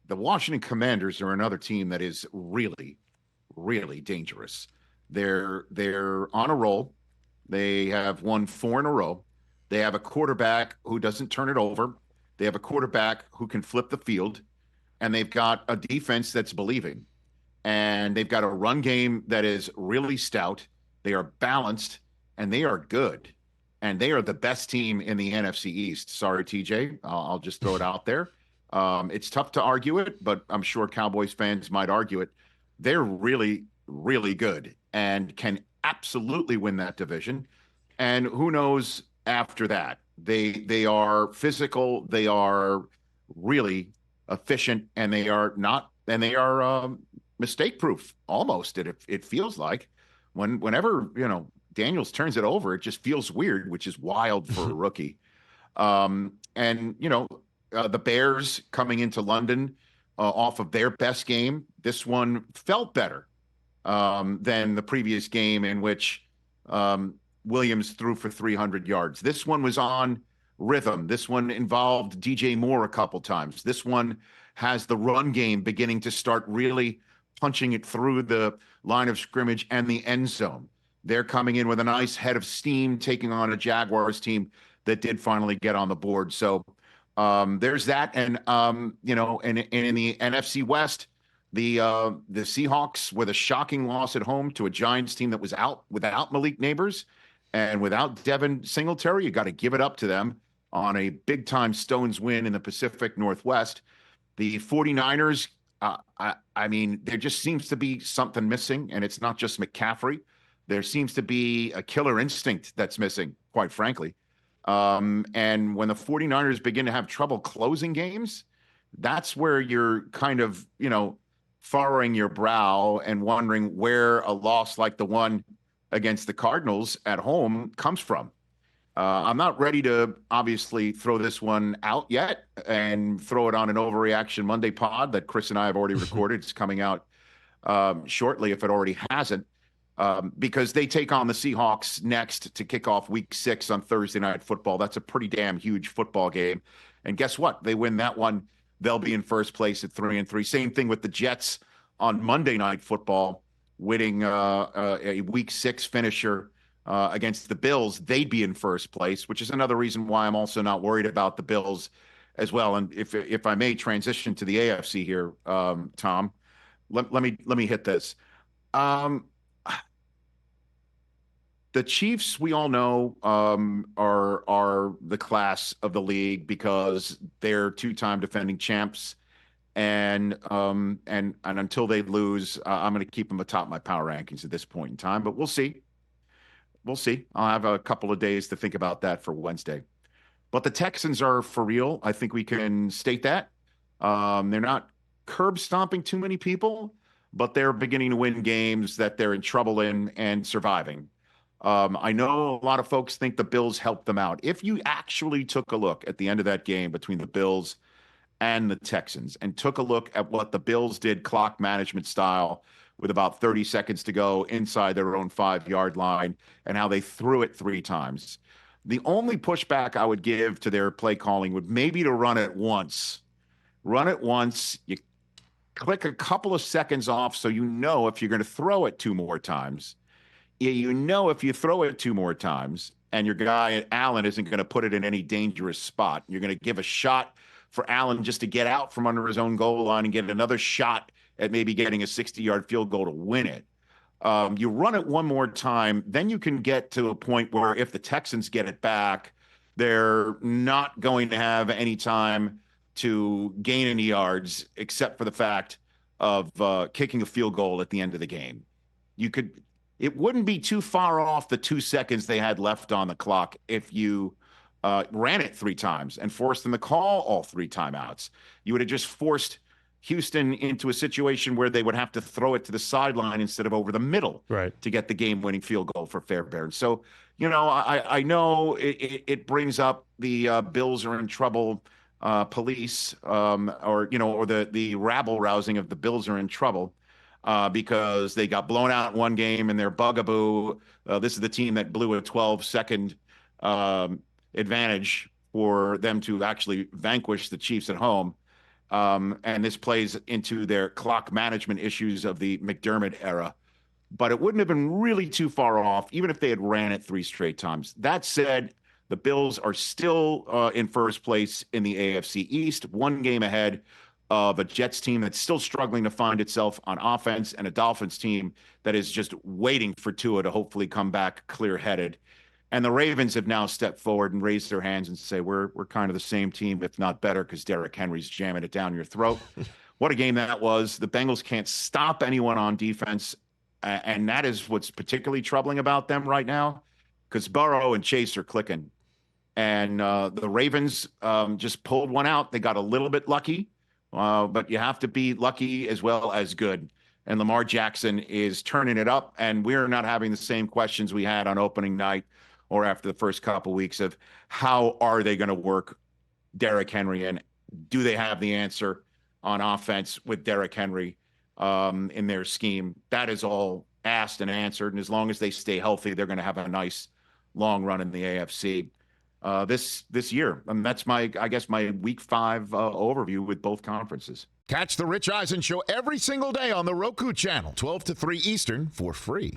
the Washington Commanders are another team that is really, really dangerous. They're on a roll. They have won 4 in a row. They have a quarterback who doesn't turn it over. They have a quarterback who can flip the field, and they've got a defense that's believing. And they've got a run game that is really stout. They are balanced, and they are good. And they are the best team in the NFC East. Sorry, TJ. I'll just throw it out there. It's tough to argue it, but I'm sure Cowboys fans might argue it. They're really, really good and can absolutely win that division. And who knows after that? They are physical. They are really efficient, and they are mistake proof almost. It feels like whenever Daniels turns it over, it just feels weird, which is wild for a rookie. And the Bears coming into London off of their best game, this one felt better than the previous game in which Williams threw for 300 yards. This one was on rhythm. This one involved DJ Moore a couple times. This one has the run game beginning to start really punching it through the line of scrimmage and the end zone. They're coming in with a nice head of steam, taking on a Jaguars team that did finally get on the board. So there's that. And, in the NFC West, the Seahawks with a shocking loss at home to a Giants team that was out without Malik Neighbors and without Devin Singletary. You got to give it up to them on a big-time Stones win in the Pacific Northwest. The 49ers, there just seems to be something missing, and it's not just McCaffrey. There seems to be a killer instinct that's missing, quite frankly. And when the 49ers begin to have trouble closing games, that's where you're kind of, furrowing your brow and wondering where a loss like the one against the Cardinals at home comes from. I'm not ready to obviously throw this one out yet and throw it on an Overreaction Monday pod that Chris and I have already recorded. It's coming out shortly if it already hasn't, because they take on the Seahawks next to kick off Week 6 on Thursday Night Football. That's a pretty damn huge football game. And guess what? They win that one, they'll be in first place at 3-3. Same thing with the Jets on Monday Night Football, winning a Week 6 finisher against the Bills. They'd be in first place, which is another reason why I'm also not worried about the Bills as well. And if I may transition to the AFC here, Tom, let me hit this. The Chiefs, we all know, are the class of the league because they're two-time defending champs, and until they lose, I'm going to keep them atop my power rankings at this point in time. But we'll see. We'll see. I'll have a couple of days to think about that for Wednesday. But the Texans are for real. I think we can state that. They're not curb stomping too many people, but they're beginning to win games that they're in trouble in and surviving. I know a lot of folks think the Bills helped them out. If you actually took a look at the end of that game between the Bills and the Texans and took a look at what the Bills did clock management style with about 30 seconds to go inside their own 5-yard line and how they threw it 3 times, the only pushback I would give to their play calling would maybe to run it once. Run it once. You click a couple of seconds off so you know if you're going to throw it 2 more times. If you throw it 2 more times and your guy Allen isn't going to put it in any dangerous spot, you're going to give a shot for Allen just to get out from under his own goal line and get another shot at maybe getting a 60-yard field goal to win it. You run it 1 more time, then you can get to a point where if the Texans get it back, they're not going to have any time to gain any yards except for the fact of kicking a field goal at the end of the game. It wouldn't be too far off the 2 seconds they had left on the clock if you ran it 3 times and forced them to call all 3 timeouts. You would have just forced Houston into a situation where they would have to throw it to the sideline instead of over the middle to get the game-winning field goal for Fairbairn. So, I know it brings up the Bills are in trouble police or the rabble-rousing of the Bills are in trouble. Because they got blown out in one game and they're bugaboo. This is the team that blew a 12-second advantage for them to actually vanquish the Chiefs at home. And this plays into their clock management issues of the McDermott era. But it wouldn't have been really too far off, even if they had ran it 3 straight times. That said, the Bills are still in first place in the AFC East, 1 game ahead of a Jets team that's still struggling to find itself on offense, and a Dolphins team that is just waiting for Tua to hopefully come back clear-headed. And the Ravens have now stepped forward and raised their hands and say, we're kind of the same team, if not better, because Derrick Henry's jamming it down your throat. What a game that was. The Bengals can't stop anyone on defense, and that is what's particularly troubling about them right now, because Burrow and Chase are clicking. And the Ravens just pulled one out. They got a little bit lucky, but you have to be lucky as well as good. And Lamar Jackson is turning it up, and we're not having the same questions we had on opening night or after the first couple of weeks of how are they going to work Derrick Henry, and do they have the answer on offense with Derrick Henry in their scheme? That is all asked and answered, and as long as they stay healthy, they're going to have a nice long run in the AFC this year. And that's my week 5 overview with both conferences. Catch the Rich Eisen Show every single day on the Roku Channel, 12 to 3 Eastern, for free.